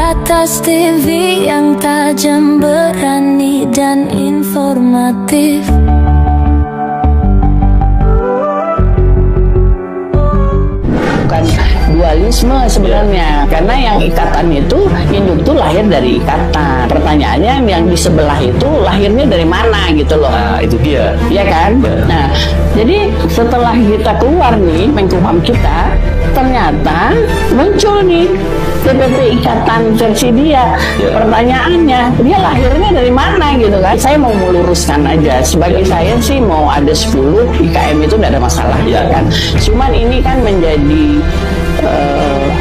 atas TV yang tajam, berani dan informatif. Bukan dualisme sebenarnya, karena yang ikatan itu, induk itu lahir dari ikatan. Pertanyaannya yang di sebelah itu lahirnya dari mana gitu loh. Nah, itu dia. Iya kan? Nah, jadi setelah kita keluar nih Menkumham kita, ternyata muncul nih TPP ikatan versi dia. Pertanyaannya, dia lahirnya dari mana gitu kan? Saya mau meluruskan aja. Sebagai saya sih mau ada 10 IKM itu tidak ada masalah ya kan. Cuman ini kan menjadi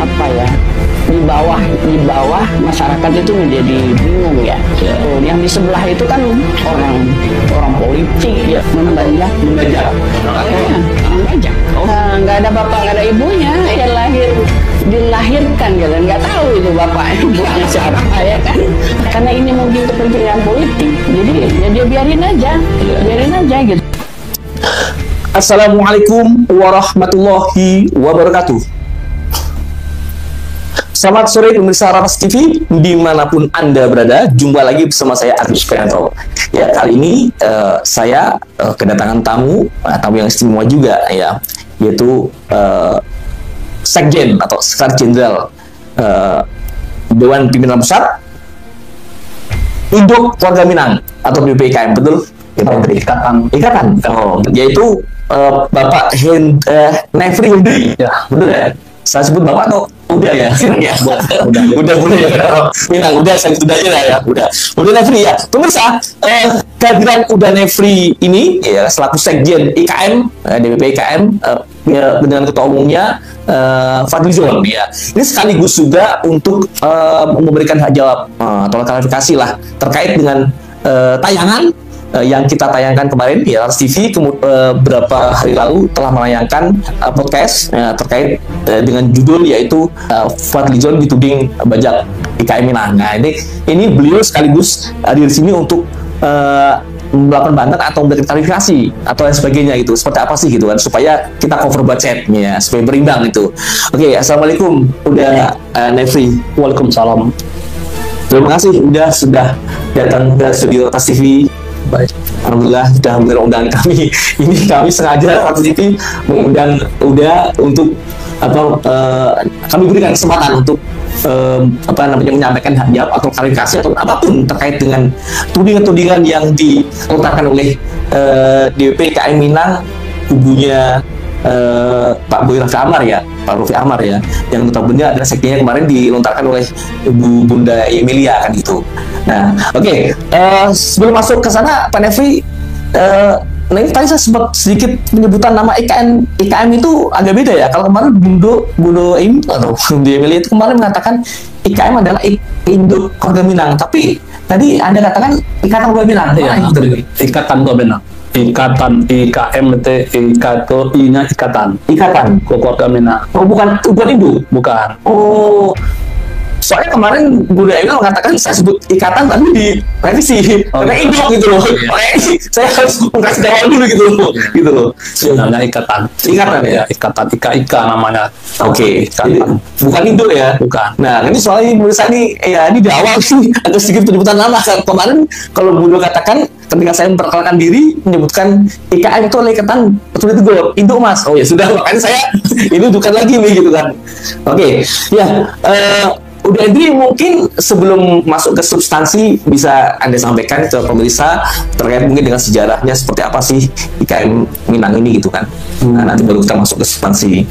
apa ya? Di bawah masyarakat itu menjadi bingung ya. Yang di sebelah itu kan orang politik ya, membajak. Nggak ada bapak, nggak ada ibunya, ya dilahirkan gitu, nggak tahu itu bapak ibunya siapa ya kan, karena ini mungkin kepentingan politik, jadi ya dia biarin aja gitu. Assalamualaikum warahmatullahi wabarakatuh. Selamat sore pemirsa Raras TV dimanapun Anda berada. Jumpa lagi bersama saya Agus Prianto. Ya, kali ini saya kedatangan tamu yang istimewa juga ya, yaitu Sekjen atau Sekretaris Jenderal Dewan Pimpinan Pusat Induk Keluarga Minang atau BPIKM, betul? Ikatan. Oh, yaitu Bapak Nefri Hendri. Ya, betul ya. Saya sebut bapak atau udah ya? Udah ya. Minang udah, saya sudah aja ya. Udah Nefri ya. Pemirsa, kehadiran Uda Nefri ini ya selaku Sekjen IKM DPP IKM dengan ketua umumnya Fadlizon ya. Ini sekaligus juga untuk memberikan hak jawab atau klarifikasi lah terkait dengan tayangan yang kita tayangkan kemarin di Raras TV beberapa hari lalu telah menayangkan podcast terkait dengan judul yaitu Fadlizon dituding bajak IKM Minang. Nah, ini beliau sekaligus hadir di sini untuk melakukan bantahan atau memberikan klarifikasi atau lain sebagainya gitu. Seperti apa sih gitu kan, supaya kita cover budget ya, supaya berimbang itu. Oke, assalamualaikum udah Nefri. Waalaikumsalam. Terima kasih sudah datang ke studio Raras TV. Baik, alhamdulillah sudah menerima undangan kami. Ini kami sengaja Raras TV mengundang Uda untuk kami berikan kesempatan untuk menyampaikan hak jawab atau klarifikasi atau apapun terkait dengan tudingan-tudingan yang dilontarkan oleh DPP IKM Minang, kubunya Pak Boy Raffi Amar ya, Pak Raffi Amar ya, yang notabene adalah sekjennya kemarin dilontarkan oleh Ibu Bunda Emilia kan itu. Nah, oke. Sebelum masuk ke sana, Pak Nefri, nah ini tadi saya sempat sedikit penyebutan nama IKM itu agak beda ya. Kalau kemarin Bunda Emilia atau Bunda Emilia itu kemarin mengatakan IKM adalah Induk Keluarga Minang, tapi tadi Anda katakan Ikatan Keluarga Minang. Ya, Ikatan Keluarga Minang. Ikatan IKM ikatan Keluarga Minang. Oh, bukan induk. Bukan. Oh, soalnya kemarin Bunda Emilia mengatakan saya sebut ikatan tapi direvisi karena induk gitu loh. Saya harus kasih jawab dulu gitu loh. Sebenarnya ikatan ya, ikatan IKA namanya. Oke, bukan induk ya. Bukan. Nah, ini soalnya menurut saya ini di awal sih ada sedikit penyebutan nama. Kemarin kalau Bunda katakan ketika saya memperkenalkan diri menyebutkan IKM itu adalah ikatan betul itu gue induk mas. Oh ya sudah, makanya saya ini bukan lagi nih gitu kan. Oke, ya. Udah Hendri, mungkin sebelum masuk ke substansi bisa Anda sampaikan ke pemirsa terkait mungkin dengan sejarahnya seperti apa sih IKM Minang ini gitu kan. Nah, nanti baru kita masuk ke substansi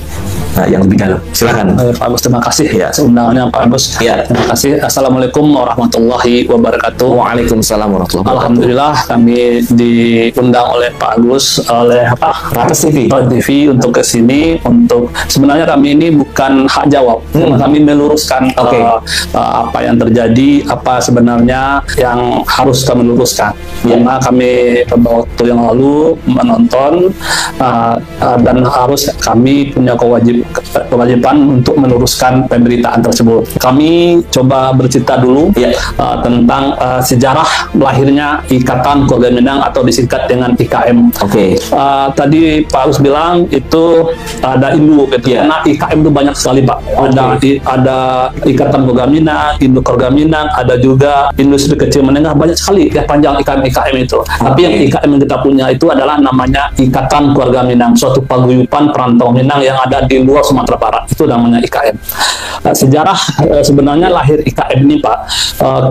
yang lebih dalam. Silakan. Pak Agus, terima kasih ya undangannya Pak Agus. Ya, terima kasih. Assalamualaikum warahmatullahi wabarakatuh. Waalaikumsalam warahmatullahi wabarakatuh. Alhamdulillah kami diundang oleh Pak Agus oleh Raras TV untuk ke sini untuk sebenarnya kami ini bukan hak jawab, kami meluruskan apa yang terjadi, apa sebenarnya yang harus kami luruskan. Karena kami beberapa waktu yang lalu menonton dan harus kami punya kewajiban untuk meluruskan pemberitaan tersebut. Kami coba bercerita dulu tentang sejarah lahirnya Ikatan Keluarga Minang atau disingkat dengan IKM. Tadi Pak Agus bilang itu ada induk gitu. Karena IKM itu banyak sekali Pak. Ada Ikatan Ikatan Program Minang, Induk Program Minang, ada juga industri kecil menengah, banyak sekali ya panjang IKM itu. Tapi yang IKM yang kita punya itu adalah namanya Ikatan Keluarga Minang, suatu paguyuban perantau Minang yang ada di luar Sumatera Barat. Itu namanya IKM. Sejarah sebenarnya lahir IKM ini, Pak,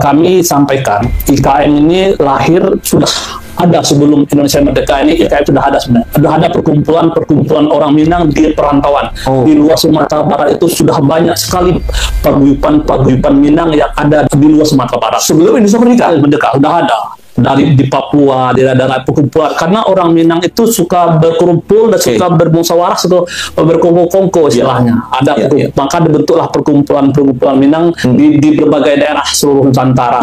kami sampaikan IKM ini lahir sudah ada sebelum Indonesia merdeka ini. IKM sudah ada sebenarnya. Sudah ada perkumpulan orang Minang di perantauan. Di luar Sumatera Barat itu sudah banyak sekali paguyuban Minang yang ada di luar Sumatera Barat. Sebelum Indonesia merdeka sudah ada. Di Papua, di daerah perkumpulan, karena orang Minang itu suka berkumpul dan suka bermusyawarah, suka berkongko-kongko istilahnya. Maka dibentuklah perkumpulan Minang di berbagai daerah seluruh Nusantara.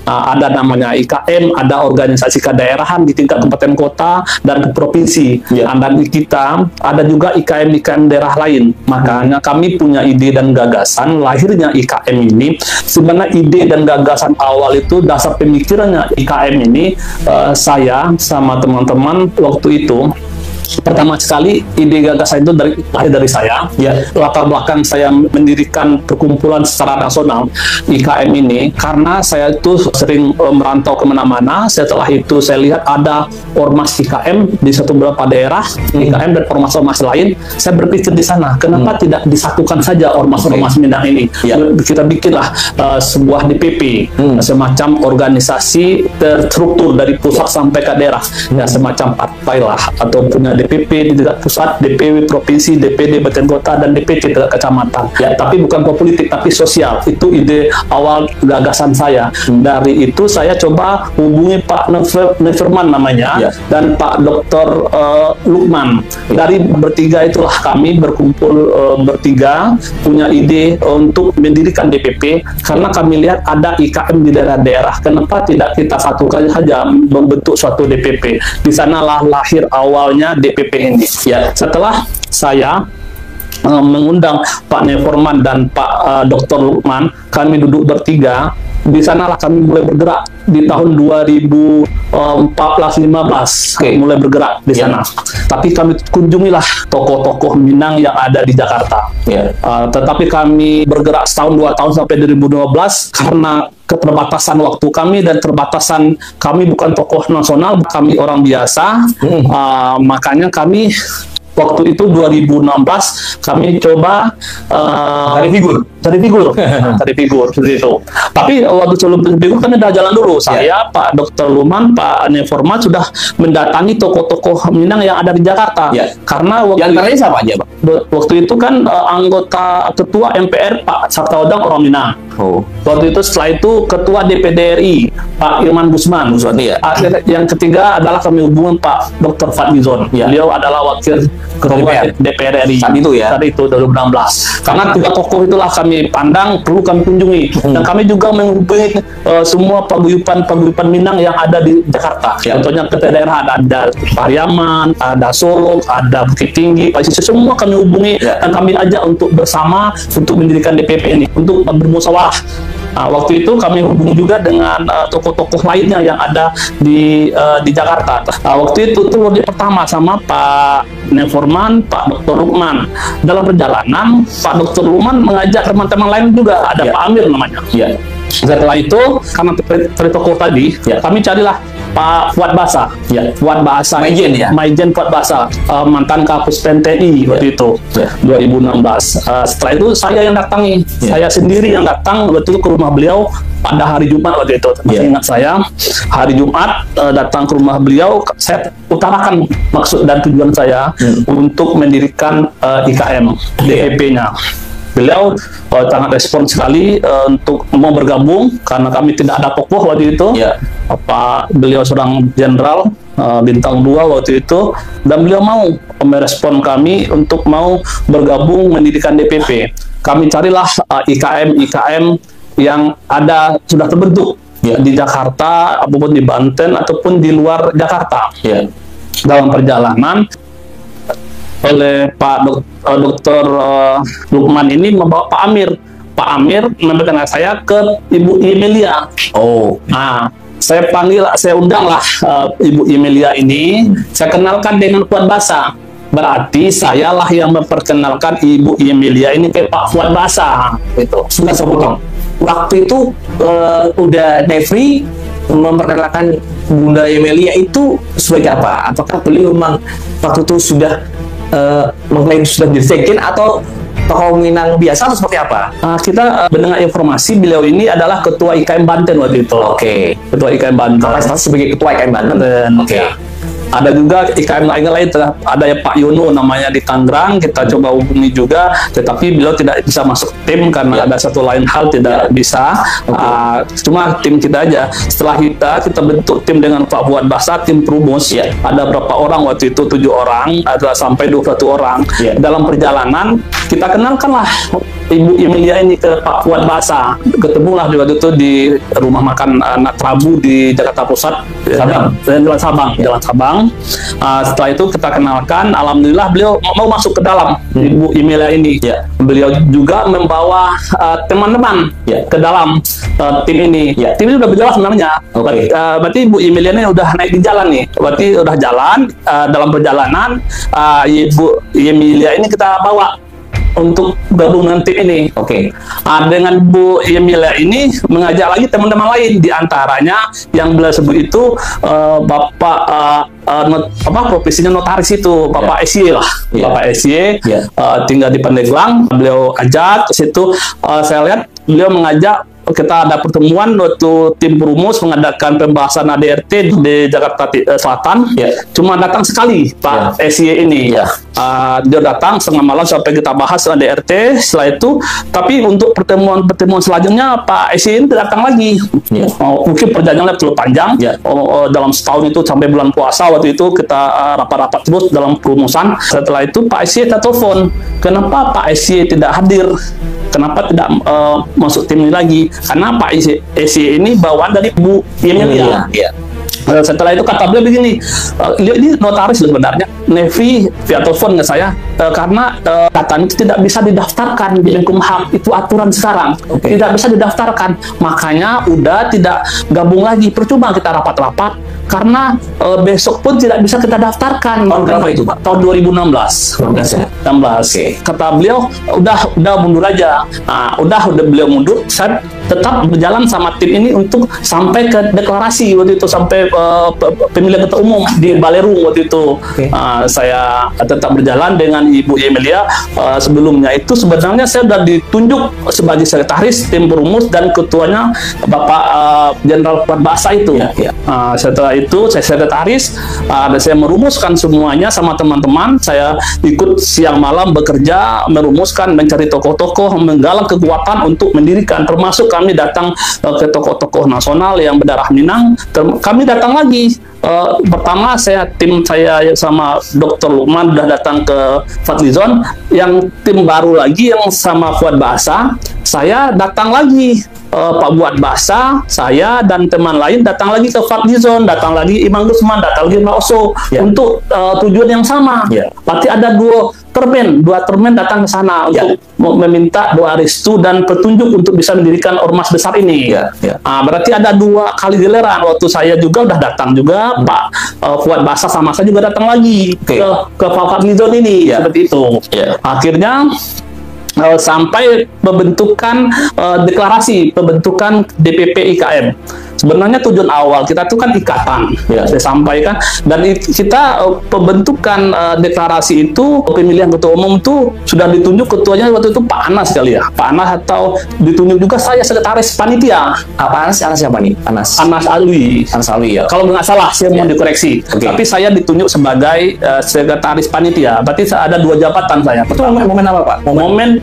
Ada namanya IKM, ada organisasi kedaerahan di tingkat kabupaten kota dan provinsi. Dan di kita ada juga IKM daerah lain. Makanya kami punya ide dan gagasan lahirnya IKM ini. Sebenarnya ide dan gagasan awal itu dasar pemikirannya IKM ini, saya sama teman-teman waktu itu pertama sekali ide gagasan itu lahir dari saya. Latar belakang saya mendirikan perkumpulan secara nasional IKM ini karena saya itu sering merantau kemana-mana. Setelah itu saya lihat ada ormas IKM di satu beberapa daerah, IKM dan ormas-ormas lain. Saya berpikir di sana, kenapa tidak disatukan saja ormas-ormas Minang ini? Kita bikinlah sebuah DPP, semacam organisasi terstruktur dari pusat sampai ke daerah, semacam partai lah, atau punya DPP di tingkat pusat, DPW provinsi, DPD Kabupaten Kota, dan DPC tingkat kecamatan. Tapi bukan politik, tapi sosial. Itu ide awal gagasan saya. Dari itu saya coba hubungi Pak Neverman namanya, dan Pak Dr. Lukman. Dari bertiga itulah kami berkumpul bertiga, punya ide untuk mendirikan DPP, karena kami lihat ada IKM di daerah-daerah. Kenapa tidak kita satukan saja membentuk suatu DPP? Di sanalah lahir awalnya DPP ini. Setelah saya mengundang Pak Neverman dan Pak Dr. Lukman, kami duduk bertiga. Di sanalah kami mulai bergerak di tahun 2014-15, mulai bergerak di sana. Tapi kami kunjungilah tokoh-tokoh Minang yang ada di Jakarta. Tetapi kami bergerak setahun 2 tahun sampai 2012 karena keterbatasan waktu kami dan terbatasan kami bukan tokoh nasional, kami orang biasa. Makanya kami waktu itu 2016 kami coba cari figur seperti itu. Tapi waktu sebelum figur kan ada jalan dulu. Saya, Pak Dr. Luman, Pak Neverman sudah mendatangi tokoh-tokoh Minang yang ada di Jakarta. Karena antaranya siapa aja, Pak? Waktu itu kan anggota ketua MPR Pak Sartaodang orang Minang. Waktu itu setelah itu ketua DPD RI Pak Irman Gusman. Yang ketiga adalah kami hubungan Pak Dr. Fadlizon. Beliau adalah wakil ketua DPR RI saat itu 2016. Karena tiga tokoh itulah kami pandang perlu kami kunjungi, dan kami juga menghubungi semua paguyuban Minang yang ada di Jakarta. Contohnya ke daerah ada Pariaman, ada Solo, ada Bukit Tinggi, semua kami hubungi dan kami ajak untuk bersama untuk mendirikan DPP ini, untuk bermusyawarah. Waktu itu kami hubungi juga dengan tokoh-tokoh lainnya yang ada di Jakarta. Waktu itu yang pertama sama Pak Neverman, Pak Dr. Lukman. Dalam perjalanan, Pak Dr. Lukman mengajak teman-teman lain juga, ada Pak Amir namanya. Setelah itu, karena dari tokoh tadi, kami carilah Pak Fuad Basa. Fuad Basa, Maijen Fuad Basa, mantan Kapus TNI waktu itu, 2016. Setelah itu saya yang datangi, saya sendiri yang datang waktu itu ke rumah beliau pada hari Jumat waktu itu. Masih ingat saya, hari Jumat datang ke rumah beliau, saya utarakan maksud dan tujuan saya untuk mendirikan IKM, DPP-nya. Beliau sangat respon sekali untuk mau bergabung karena kami tidak ada tokoh waktu itu. Beliau seorang jenderal bintang 2 waktu itu, dan beliau mau merespon kami untuk mau bergabung mendirikan DPP. Kami carilah IKM yang ada sudah terbentuk di Jakarta, ataupun di Banten, ataupun di luar Jakarta. Dalam perjalanan oleh Pak Dr. Lukman ini membawa Pak Amir. Pak Amir memberikan saya ke Ibu Emilia. saya undanglah Ibu Emilia ini. Saya kenalkan dengan Fuad Basa. berarti sayalah yang memperkenalkan Ibu Emilia ini ke Pak Fuad Basa. Itu. Sudah sebelum waktu itu udah Nefri memperkenalkan Bunda Emilia itu sebagai apa? Apakah beliau memang waktu itu sudah mengklaim sudah menjadi sekjen atau tokoh Minang biasa atau seperti apa? Kita mendengar informasi beliau ini adalah Ketua IKM Banten waktu itu. Oke. Ketua IKM Banten. Kapasitas sebagai Ketua IKM Banten. Oke. Ya. Ada juga IKM lain, ada ya Pak Yono namanya di Tangerang, kita coba hubungi juga, tetapi beliau tidak bisa masuk tim karena ada satu lain hal tidak bisa. Cuma tim kita aja. Setelah kita bentuk tim dengan Pak Fuad Basa, tim Prumus, ada berapa orang waktu itu, 7 orang, ada sampai 21 orang. Dalam perjalanan kita kenalkanlah Ibu Emilia ini ke Pak Fuad Basa. Ketemulah waktu itu di rumah makan anak Prabu di Jakarta Pusat, Jalan Sabang. Setelah itu kita kenalkan, alhamdulillah beliau mau masuk ke dalam Ibu Emilia ini. Beliau juga membawa teman-teman ke dalam tim ini. Tim ini udah berjalan sebenarnya. Berarti Ibu Emilia ini udah naik di jalan nih. Berarti udah jalan, dalam perjalanan Ibu Emilia ini kita bawa untuk gabung nanti ini. Dengan Bu Emilia ini mengajak lagi teman-teman lain, diantaranya yang beliau sebut itu Bapak profesinya notaris itu, Bapak SY lah. Bapak SY tinggal di Pandeglang, beliau ajak ke situ. Saya lihat beliau mengajak, kita ada pertemuan waktu tim Prumus mengadakan pembahasan ADRT di Jakarta Selatan. Cuma datang sekali Pak SY ini. Dia datang setengah malam sampai kita bahas ADRT. Setelah itu, tapi untuk pertemuan selanjutnya Pak SY ini datang lagi. Mungkin perjalanannya terlalu panjang. Dalam setahun itu sampai bulan puasa waktu itu kita rapat-rapat terus dalam perumusan. Setelah itu Pak SY kita telepon, kenapa Pak SY tidak hadir? Kenapa tidak masuk tim ini lagi? Karena Pak SY ini bawaan dari Bu Emilia. Setelah itu kata beliau begini, ini notaris sebenarnya, Nefri via telepon ke saya, karena katanya itu tidak bisa didaftarkan di Menkumham, itu aturan sekarang, tidak bisa didaftarkan, makanya udah tidak gabung lagi, percuma kita rapat-rapat, karena besok pun tidak bisa kita daftarkan. Tahun berapa itu Pak? Tahun 2016. 16. Kata beliau, udah mundur aja. Udah beliau mundur, saya tetap berjalan sama tim ini untuk sampai ke deklarasi waktu itu, sampai pemilihan ketua umum di Balerung waktu itu. Saya tetap berjalan dengan Ibu Emilia. Sebelumnya itu sebenarnya saya sudah ditunjuk sebagai sekretaris tim Prumus dan ketuanya Bapak Jenderal Fuad Basa itu. Setelah itu saya sekretaris, dan saya merumuskan semuanya sama teman-teman. Saya ikut siang malam bekerja, merumuskan, mencari tokoh-tokoh, menggalang kekuatan untuk mendirikan, termasuk kami datang ke tokoh-tokoh nasional yang berdarah Minang. Kami datang lagi. Pertama tim saya sama Dr. Lukman udah datang ke Fadlizon. Yang tim baru lagi yang sama Fuad Basa, saya datang lagi. Pak Fuad Basa, saya dan teman lain datang lagi ke Fadlizon, datang lagi Imam Gusman, datang lagi Mbak Oso, untuk tujuan yang sama. Berarti ada dua termen datang ke sana untuk meminta doa restu dan petunjuk untuk bisa mendirikan ormas besar ini. Berarti ada 2 kali giliran. Waktu saya juga udah datang juga, Pak Fuad Basa sama saya juga datang lagi ke Fadlizon ini, seperti itu. Akhirnya sampai pembentukan deklarasi pembentukan DPP IKM. Sebenarnya tujuan awal kita itu kan ikatan, saya sampaikan, dan kita pembentukan deklarasi itu, pemilihan ketua umum itu sudah ditunjuk ketuanya waktu itu Pak Anas kali ya, Pak Anas, atau ditunjuk juga saya sekretaris panitia. Apa Anas siapa nih? Anas Alwi ya. Kalau nggak salah, saya mau dikoreksi. Tapi saya ditunjuk sebagai sekretaris panitia. Berarti ada 2 jabatan saya. Itu momen apa Pak? Momen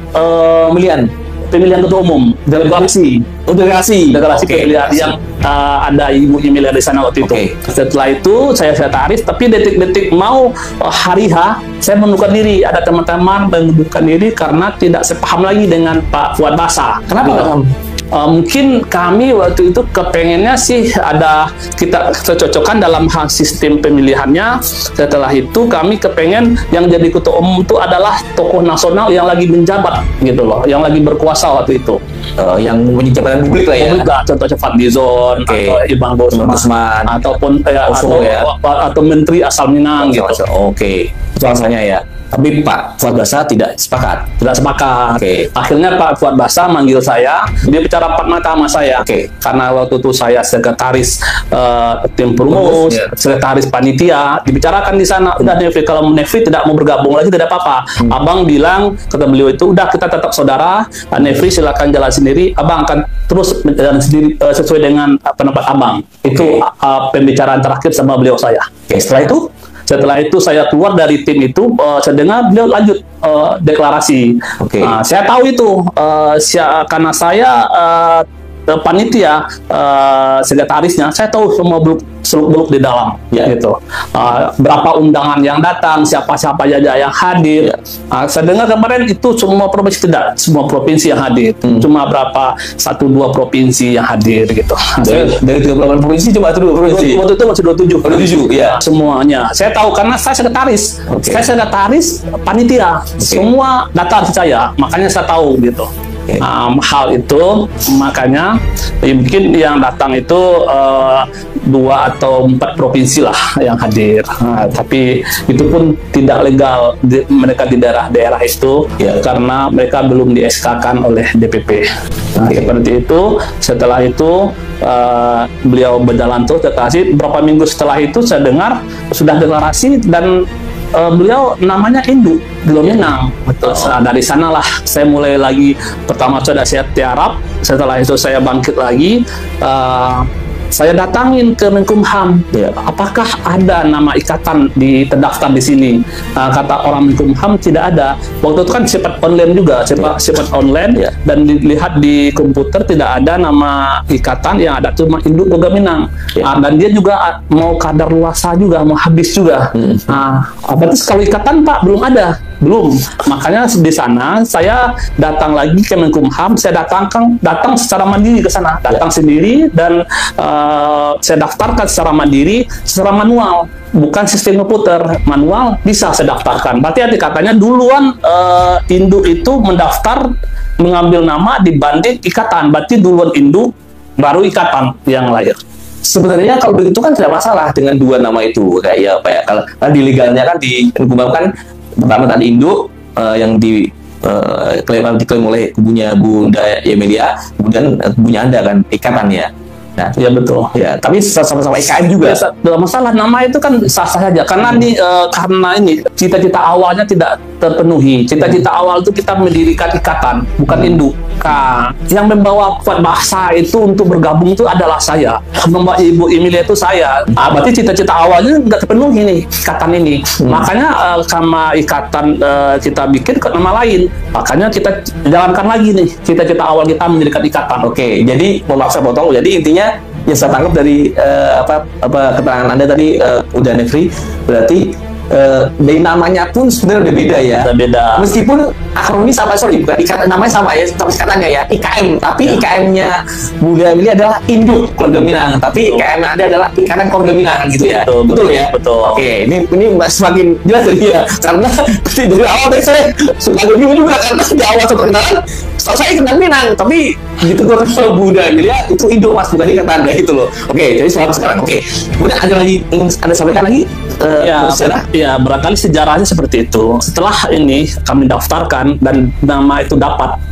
pemilihan ketua umum, deklarasi pemilihan yang ada Ibu Emilia di sana waktu itu. Setelah itu saya sekretaris, tapi detik-detik mau hari H saya mengundurkan diri. Ada teman-teman mengundurkan diri karena tidak sepaham lagi dengan Pak Fuad Basa. Kenapa? Mungkin kami waktu itu kepengennya sih ada kita cocokkan dalam hal sistem pemilihannya. Setelah itu kami kepengen yang jadi ketua umum itu adalah tokoh nasional yang lagi menjabat gitu loh, yang lagi berkuasa waktu itu. Yang mempunyai jabatan publik lah ya. Publik lah, contohnya Fadlizon, atau Ibang Bosman, ataupun atau menteri asal Minang gitu. Oke, itu alasannya ya. Tapi Pak Fuad Basa tidak sepakat. Tidak sepakat. Akhirnya Pak Fuad Basa manggil saya, dia bicara empat mata sama saya. Karena waktu itu saya sekretaris tim perumus, sekretaris panitia, dibicarakan di sana. Udah Nefri, kalau Nefri tidak mau bergabung lagi tidak apa-apa. Abang bilang, kata beliau itu, udah kita tetap saudara. Nefri silakan jalan sendiri. Abang akan terus jalan sendiri sesuai dengan pendapat abang. Itu pembicaraan terakhir sama beliau saya. Setelah itu saya keluar dari tim itu, saya dengar beliau lanjut deklarasi. Saya tahu itu karena saya panitia sekretarisnya, saya tahu semua seluk-beluk di dalam, gitu. Berapa undangan yang datang, siapa-siapa saja yang hadir. Saya dengar kemarin itu semua provinsi, tidak semua provinsi yang hadir, cuma berapa 1-2 provinsi yang hadir, gitu. Dari 38 provinsi cuma 1-2 provinsi. Waktu itu masih 27 ya. Semuanya. Saya tahu karena saya sekretaris. Saya sekretaris panitia. Semua datang saya, makanya saya tahu gitu. Hal itu makanya mungkin yang datang itu 2 atau 4 provinsi lah yang hadir, tapi itu pun tidak legal mereka di daerah-daerah itu karena mereka belum di SK-kan oleh DPP. Seperti itu. Setelah itu beliau berjalan terus deklarasi. Beberapa minggu setelah itu saya dengar sudah deklarasi dan beliau namanya Indu di Minang. Dari sanalah saya mulai lagi, pertama saya tiarap, setelah itu saya bangkit lagi. Saya datangin ke Menkumham, apakah ada nama ikatan terdaftar di sini? Kata orang Menkumham tidak ada. Waktu itu kan sifat online juga, sifat online, dan dilihat di komputer tidak ada nama ikatan, yang ada cuma Induk Boga Minang. Dan dia juga mau kadar luasa juga, mau habis juga. Berarti kalau ikatan Pak belum ada. Belum, makanya di sana saya datang lagi ke Menkumham. Saya datang secara mandiri ke sana, sendiri, dan saya daftarkan secara mandiri, secara manual, bukan sistem komputer. Manual bisa saya daftarkan. Berarti arti katanya duluan induk itu mendaftar mengambil nama dibanding ikatan. Berarti duluan induk baru ikatan yang lahir. Sebenarnya kalau begitu kan tidak masalah dengan 2 nama itu, kayak apa ya? Kalau di legalnya kan di Menkumham kan pertama tadi induk yang diklaim oleh kubunya Bunda Yemelia, kemudian kubunya Anda kan ikatannya. Nah, ya betul. Ya, tapi sama-sama IKM juga. Dalam masalah nama itu kan sah-sah saja karena karena ini cita-cita awalnya tidak terpenuhi. Cita-cita awal itu kita mendirikan ikatan, bukan induk. Yang membawa Fuad Basa itu untuk bergabung itu adalah saya. Membawa Ibu Emilia itu saya. Berarti cita-cita awalnya nggak terpenuhi nih ikatan ini. Makanya sama ikatan kita bikin ke nama lain. Makanya kita jalankan lagi nih cita-cita awal kita mendirikan ikatan. Jadi maaf saya potong. Jadi intinya yang saya tangkap dari keterangan Anda tadi, udah Nefri, berarti dari namanya pun sebenarnya beda ya. Beda. Meskipun akronis bukan ikatan, namanya sama ya, tapi katanya ya IKM, tapi IKM-nya Bunda Emilia adalah Induk Keluarga Minang, tapi IKM Anda adalah Ikatan Keluarga Minang gitu ya. Betul ya? Betul. Ini semakin jelas dari ya, karena dari awal tadi saya suka bingung juga karena di awal kenalan, saya kenal Minang, tapi gitu kalau Bunda Emilia itu Induk Mas, bukan ikatan itu loh. Jadi soal sekarang. Kemudian ada lagi ingin Anda sampaikan lagi? Ya, barangkali sejarahnya seperti itu. Setelah ini kami daftarkan dan nama itu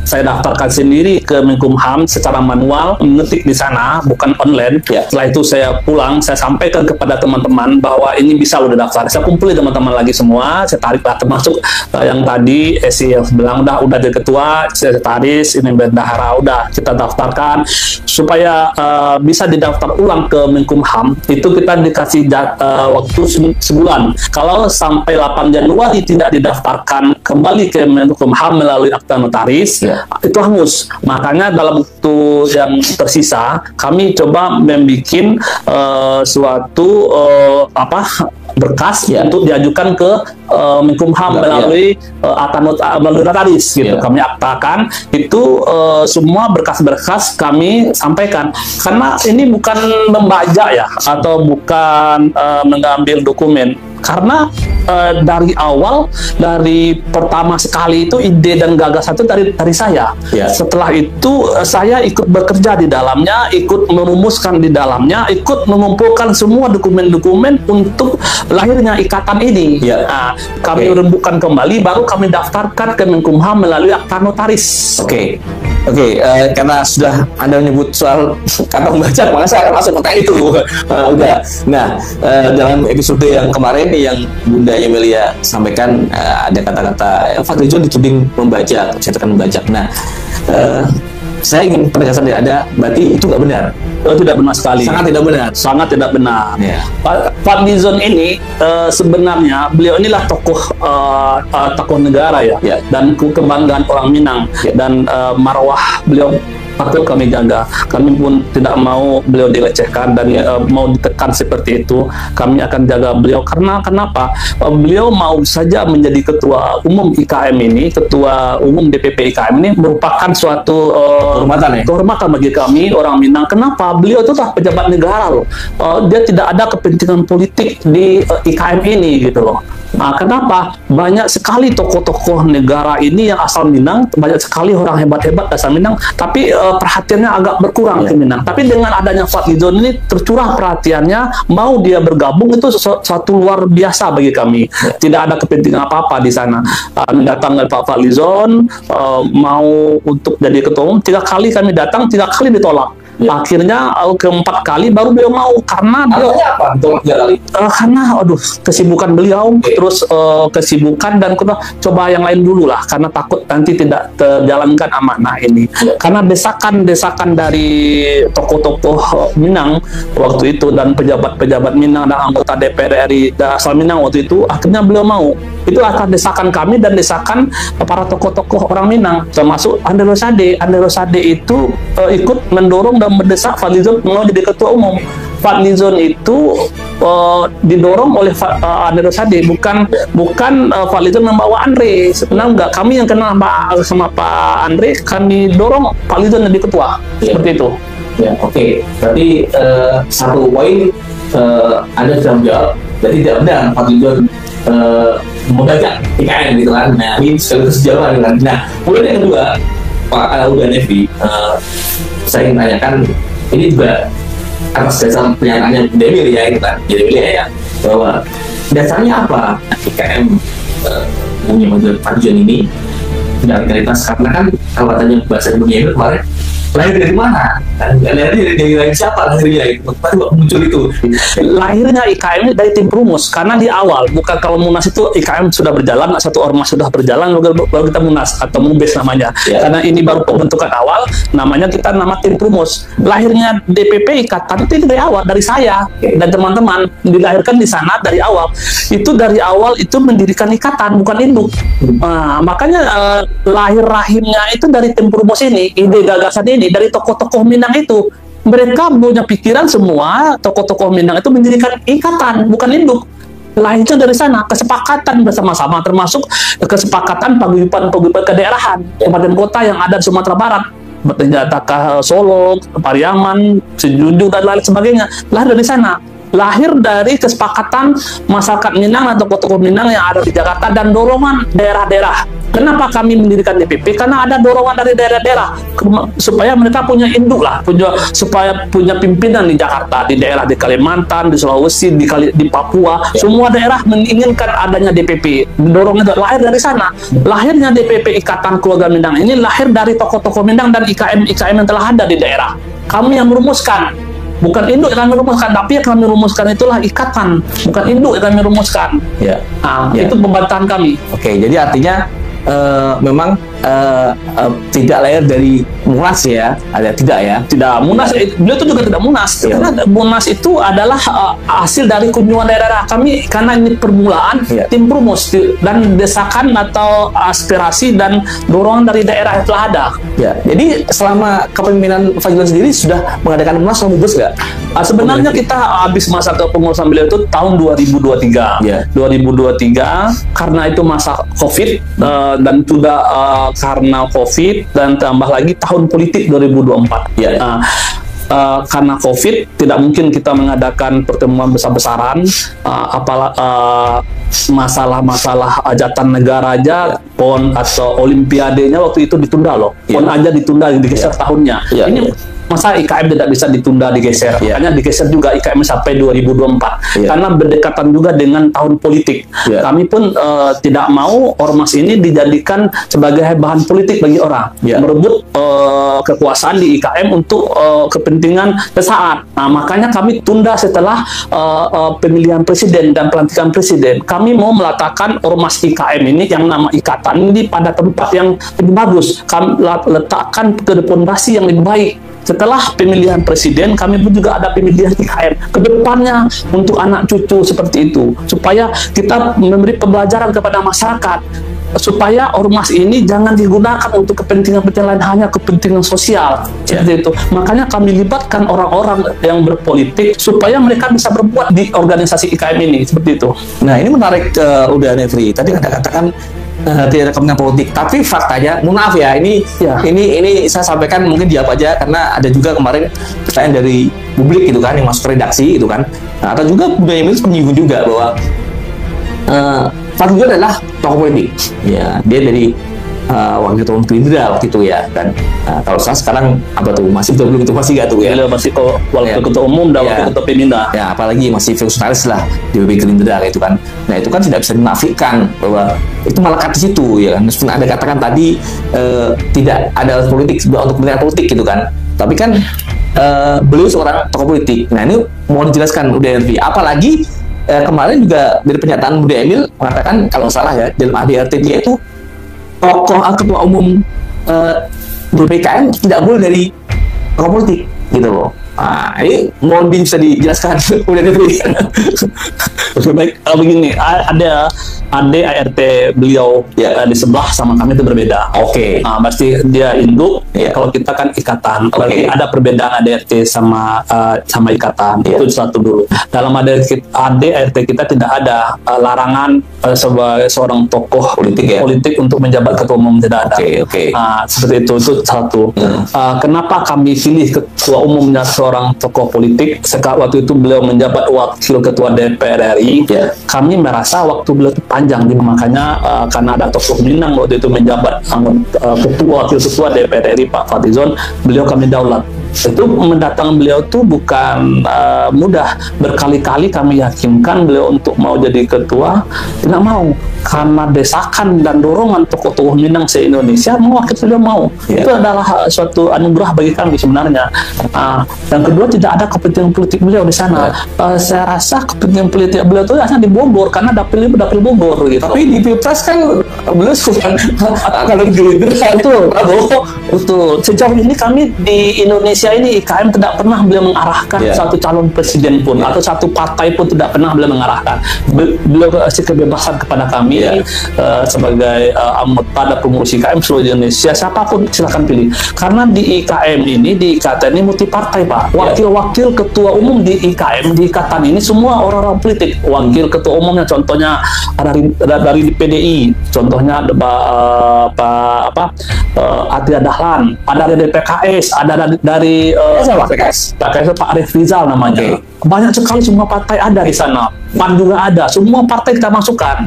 saya daftarkan sendiri ke Menkumham secara manual, mengetik di sana, bukan online. Setelah itu saya pulang, saya sampaikan kepada teman-teman bahwa ini bisa lo daftar. Saya kumpulin teman-teman lagi semua, saya tariklah, termasuk yang tadi Esi yang bilang udah jadi ketua, sekretaris, ini bendahara, udah kita daftarkan supaya bisa didaftar ulang ke Menkumham. Itu kita dikasih waktu sebulan. Kalau sampai 8 Januari tidak didaftarkan kembali ke Menkumham melalui akta notaris, itu hangus. Makanya dalam waktu yang tersisa, kami coba membuat suatu berkas untuk diajukan ke Menkumham melalui melalui notaris gitu. Kami aktakan itu, semua berkas-berkas kami sampaikan, karena ini bukan membajak ya, atau bukan mengambil dokumen, karena dari awal, dari pertama sekali itu ide dan gagasan itu dari saya. Setelah itu saya ikut bekerja di dalamnya, ikut merumuskan di dalamnya, ikut mengumpulkan semua dokumen-dokumen untuk lahirnya ikatan ini. Nah, kami rembukan kembali, baru kami daftarkan ke Menkumham melalui akta notaris. Karena sudah Anda menyebut soal kata membajak, maka saya akan masuk ke itu. Udah. Nah, dalam episode yang kemarin yang Bunda Emilia sampaikan, ada kata-kata Fadlizon dituding membajak, menyatakan membajak. Nah, saya ingin penegasan dari Anda, berarti itu nggak benar? Tidak benar sekali. Sangat tidak benar. Sangat tidak benar. Fadlizon ini sebenarnya beliau inilah tokoh negara ya, dan kebanggaan orang Minang, dan marwah beliau patut kami jaga. Kami pun tidak mau beliau dilecehkan dan mau ditekan seperti itu. Kami akan jaga beliau, karena kenapa? Beliau mau saja menjadi ketua umum IKM ini, ketua umum DPP IKM ini merupakan suatu kehormatan bagi kami orang Minang. Kenapa? Beliau itu adalah pejabat negara loh. Dia tidak ada kepentingan politik di IKM ini gitu loh. Nah, kenapa? Banyak sekali tokoh-tokoh negara ini yang asal Minang, banyak sekali orang hebat-hebat asal Minang, tapi perhatiannya agak berkurang ke Minang. Tapi dengan adanya Fadlizon ini tercurah perhatiannya, mau dia bergabung itu suatu luar biasa bagi kami. Tidak ada kepentingan apa-apa di sana. Datang dari Pak Fadlizon, mau untuk jadi ketua umum, 3 kali kami datang, 3 kali ditolak. Akhirnya keempat kali baru beliau mau, karena beliau karena kesibukan beliau, terus kesibukan, dan coba yang lain dulu lah, karena takut nanti tidak terjalankan amanah ini. Karena desakan dari tokoh-tokoh Minang waktu itu, dan pejabat-pejabat Minang dan anggota DPR RI asal Minang waktu itu, akhirnya beliau mau. Itu akan desakan kami dan desakan para tokoh-tokoh orang Minang, termasuk Andre Rosade. Andre Rosade itu ikut mendorong dan mendesak Fadlizon mau jadi ketua umum. Fadlizon itu didorong oleh Andre Rosade, bukan Fadlizon membawa Andre. Sebenarnya enggak, kami yang kenal sama Pak Andre, kami dorong Fadlizon jadi ketua. Seperti itu. Berarti satu poin Anda sudah menjawab, berarti tidak benar Fadlizon membajak IKM gitu kan. Nah, ini sekaligus jawaban kan. Nah, kemudian yang kedua, Pak Uda Nevi, saya ingin tanyakan, ini juga atas dasar pernyataannya Bu Emilia itu kan, Bu Emilia ya, bahwa dasarnya apa IKM punya Fadlizon ini tidak legalitas, karena kan kalau katanya bahasa Bu Emilia kemarin, lahir dari mana? Lahirnya dari siapa lahirnya? Kenapa muncul itu? Lahirnya IKM ini dari tim perumus, karena di awal, bukan kalau Munas itu IKM sudah berjalan, satu ormas sudah berjalan, baru kita Munas atau Mumbes namanya. Karena ini baru pembentukan awal, namanya kita nama tim perumus. Lahirnya DPP Ikatan itu dari awal, dari saya dan teman-teman, dilahirkan di sana dari awal. Itu dari awal itu mendirikan ikatan, bukan induk. Makanya lahir rahimnya itu dari tim perumus ini, ide gagasan ini dari tokoh-tokoh Minang itu. Mereka punya pikiran semua, tokoh-tokoh Minang itu mendirikan ikatan, bukan induk. Lahirnya dari sana, kesepakatan bersama-sama, termasuk kesepakatan paguyuban-paguyuban kedaerahan, kabupaten kota yang ada di Sumatera Barat, Jakarta, Solo, Pariaman, Sejunjung, dan lain sebagainya. Lahir dari sana. Lahir dari kesepakatan masyarakat Minang atau tokoh-tokoh Minang yang ada di Jakarta dan dorongan daerah-daerah. Kenapa kami mendirikan DPP? Karena ada dorongan dari daerah-daerah supaya mereka punya induk lah, supaya punya pimpinan di Jakarta, di daerah di Kalimantan, di Sulawesi, di Papua. Semua daerah menginginkan adanya DPP. Dorong itu lahir dari sana. Lahirnya DPP Ikatan Keluarga Minang ini lahir dari tokoh-tokoh Minang dan IKM yang telah ada di daerah. Kami yang merumuskan. Bukan induk yang kami rumuskan, tapi yang kami rumuskan itulah ikatan, bukan induk yang kami rumuskan. Itu pembantahan kami. Jadi artinya memang tidak lahir dari Munas ya, ada tidak ya? Tidak Munas, beliau itu juga tidak Munas, karena Munas itu adalah hasil dari kunjungan daerah kami, karena ini permulaan tim rumus dan desakan atau aspirasi dan dorongan dari daerah yang telah ada. Ya, jadi selama kepemimpinan Fadlizon sendiri sudah mengadakan Munas selama Gus nggak? Sebenarnya kita habis masa kepengurusan beliau itu tahun 2023. 2023 karena itu masa COVID dan juga karena COVID dan tambah lagi tahun politik 2024. Karena COVID tidak mungkin kita mengadakan pertemuan besar-besaran, masalah-masalah hajatan negara aja, PON atau Olimpiadenya waktu itu ditunda loh. PON aja ditunda, digeser tahunnya. Ini masa IKM tidak bisa ditunda, digeser. Makanya digeser juga IKM sampai 2024 karena berdekatan juga dengan tahun politik. Kami pun tidak mau ormas ini dijadikan sebagai bahan politik bagi orang, merebut kekuasaan di IKM untuk kepentingan sesaat. Nah, makanya kami tunda setelah pemilihan presiden dan pelantikan presiden. Kami mau meletakkan ormas IKM ini yang nama ikatan ini pada tempat yang lebih bagus. Kami letakkan ke fondasi yang lebih baik. Setelah pemilihan presiden, kami pun juga ada pemilihan IKM. Kedepannya untuk anak cucu seperti itu, supaya kita memberi pembelajaran kepada masyarakat, supaya ormas ini jangan digunakan untuk kepentingan-kepentingan lain, hanya kepentingan sosial seperti itu. Makanya kami libatkan orang-orang yang berpolitik supaya mereka bisa berbuat di organisasi IKM ini seperti itu. Nah, ini menarik udah Nefri. Tadi Anda katakan tidak ada kepentingan politik, tapi faktanya, mohon maaf ya, ini saya sampaikan mungkin jawab aja karena ada juga kemarin pertanyaan dari publik gitu kan yang masuk ke redaksi gitu kan. Nah, atau juga Buya Emil menyinggung juga bahwa Fadlizon adalah tokoh politik. Ya, dia dari wakil ketua umum Gerindra waktu itu ya, dan kalau saya sekarang apa tuh masih belum itu masih nggak tuh ya? Masih wakil ketua umum dan wakil ketua pembina. Ya, apalagi masih fungsionaris lah di BB Gerindra itu kan. Nah, itu kan tidak bisa dinafikan bahwa itu melekat di situ ya kan. Meskipun Anda katakan tadi tidak ada politik untuk kepentingan politik gitu kan, tapi kan beliau seorang tokoh politik. Nah, ini mohon dijelaskan udah Henry. Apalagi kemarin juga dari pernyataan Buya Emil mengatakan kalau salah ya dalam ADRT dia itu tokoh ketua umum BPKM tidak boleh dari tokoh politik gitu loh. Nah, ini mohon bisa dijelaskan udah Henry. Baik, begini, ada ART beliau di sebelah sama kami itu berbeda. Pasti dia induk, kalau kita kan ikatan. Ada perbedaan ART sama ikatan. Itu satu dulu. Dalam ART kita tidak ada larangan sebagai seorang tokoh politik untuk menjabat ketua umum, tidak ada. Seperti itu satu. Kenapa kami pilih ketua umumnya seorang tokoh politik? Waktu itu beliau menjabat wakil ketua DPR RI. Kami merasa waktu beliau itu panjang, makanya karena ada tokoh Minang waktu itu menjabat wakil ketua DPR RI Pak Fadlizon, beliau kami daulat. Itu mendatang beliau itu bukan mudah. Berkali-kali kami yakinkan beliau untuk mau jadi ketua, tidak mau karena desakan dan dorongan tokoh-tokoh Minang se-Indonesia mewakili beliau mau. Itu adalah suatu anugerah bagi kami sebenarnya. Dan kedua, tidak ada kepentingan politik beliau di sana. Saya rasa kepentingan politik beliau itu hanya di Bogor karena dapil Bogor gitu. Tapi di Pilpres kan beliau kalau di betul. Sejauh ini kami di Indonesia ini IKM tidak pernah beliau mengarahkan satu calon presiden pun atau satu partai pun tidak pernah beliau mengarahkan. Beliau kasih kebebasan kepada kami sebagai pada pengurus IKM seluruh Indonesia, siapapun silakan pilih. Karena di IKM ini, di ikatan ini multi partai Pak. Wakil-wakil ketua umum di IKM, di ikatan ini semua orang-orang politik. Wakil ketua umumnya contohnya ada dari PDI, contohnya Atria Dahlan, ada dari PKS, ada dari PKS Pak Arif Rizal namanya. Banyak sekali semua partai ada di sana. PAN juga ada. Semua partai kita masukkan.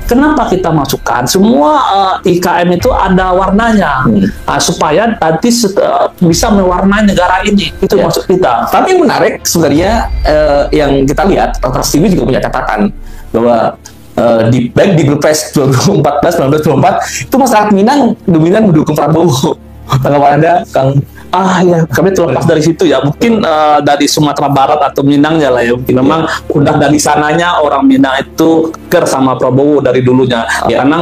Kenapa kita masukkan? Semua IKM itu ada warnanya supaya nanti bisa mewarnai negara ini. Itu maksud kita. Tapi menarik sebenarnya yang kita lihat, Trans TV juga punya catatan bahwa baik di Pilpres 2014, 2024 itu masyarakat Minang dominan mendukung Prabowo. Tanggapan Anda, Kang? Kami terlepas dari situ ya. Mungkin dari Sumatera Barat atau Minangnya lah ya. Memang udah dari sananya orang Minang itu ker sama Prabowo dari dulunya. Karena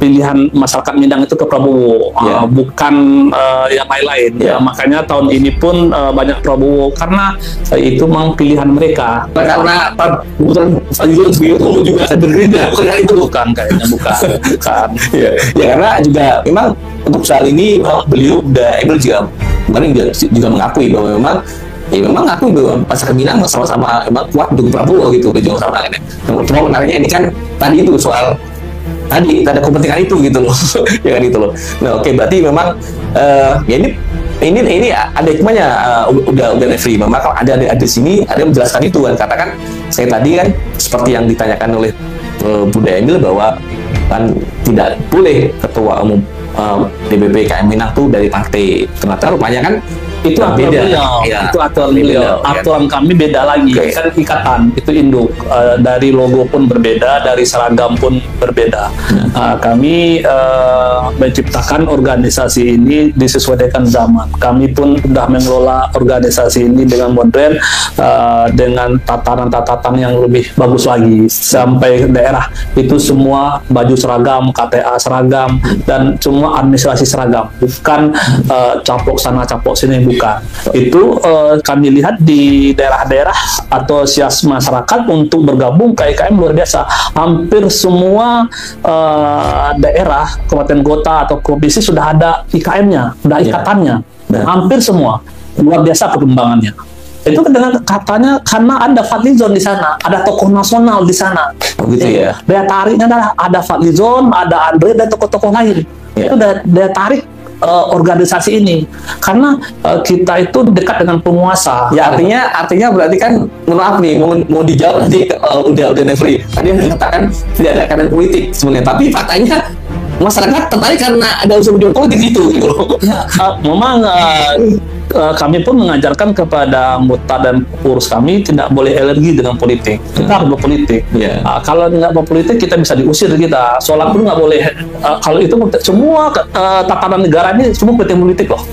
pilihan masyarakat Minang itu ke Prabowo, bukan yang lain-lain. Makanya tahun ini pun banyak Prabowo karena itu memang pilihan mereka. Karena kebetulan Fadlizon juga berbeda, bukan itu? Bukan, kayaknya bukan. Ya, karena juga memang untuk saat ini beliau udah Emil juga kemarin juga mengakui bahwa memang aku masyarakat Minang sama-sama emang kuat untuk Prabowo gitu, berjuang sama ini. Cuma menariknya ini kan tadi itu soal tadi ada kepentingan itu gitu loh, ya kan itu loh. Nah oke, berarti memang ya ini ada hikmahnya, udah Nefri. Memang kalau ada di sini ada yang menjelaskan itu kan, katakan saya tadi kan seperti yang ditanyakan oleh Bunda Emil bahwa kan tidak boleh ketua umum DPP IKM Minang tuh dari partai. Ternyata rupanya kan itu beda. Itu aturan beliau. Aturan kami beda lagi. Kan ikatan itu induk, dari logo pun berbeda, dari seragam pun berbeda. Kami menciptakan organisasi ini disesuaikan zaman. Kami pun sudah mengelola organisasi ini dengan modern, dengan tatanan-tatanan yang lebih bagus lagi, sampai daerah itu semua baju seragam, KTA seragam, dan semua administrasi seragam, bukan caplok sana caplok sini, bukan. Itu kami lihat di daerah-daerah antusias masyarakat untuk bergabung ke IKM luar biasa. Hampir semua daerah, kabupaten kota atau provinsi sudah ada IKM-nya, sudah ikatannya. Hampir semua, luar biasa perkembangannya. Itu dengan katanya karena ada Fadlizon di sana, ada tokoh nasional di sana. Begitu ya. Daya tariknya adalah ada Fadlizon, ada Andre, dan tokoh-tokoh lain. Itu daya tarik organisasi ini, karena kita itu dekat dengan penguasa. Ya artinya berarti kan, maaf nih, mau dijawab nanti udah Nefri. Tadi yang mengatakan tidak ada kader politik sebenarnya, tapi faktanya masyarakat tertarik karena ada unsur politik itu gitu loh. Ya, memang kami pun mengajarkan kepada anggota dan pengurus kami tidak boleh alergi dengan politik. Kita harus berpolitik. Kalau nggak berpolitik kita bisa diusir kita. Sholat pun nggak boleh. Kalau itu semua tatanan negara ini semua penting politik loh.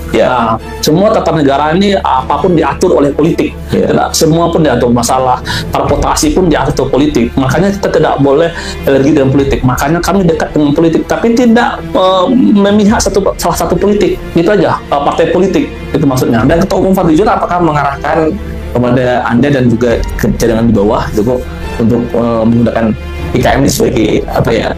Semua tatanan negara ini apapun diatur oleh politik. Semua pun diatur, masalah transportasi pun diatur politik. Makanya kita tidak boleh alergi dengan politik. Makanya kami dekat dengan politik, tapi tidak memihak salah satu politik. Itu aja, partai politik itu maksudnya. Dan Ketua Umum Fadlizon apakah mengarahkan kepada Anda dan juga jajaran di bawah gitu untuk menggunakan IKM ini sebagai apa ya,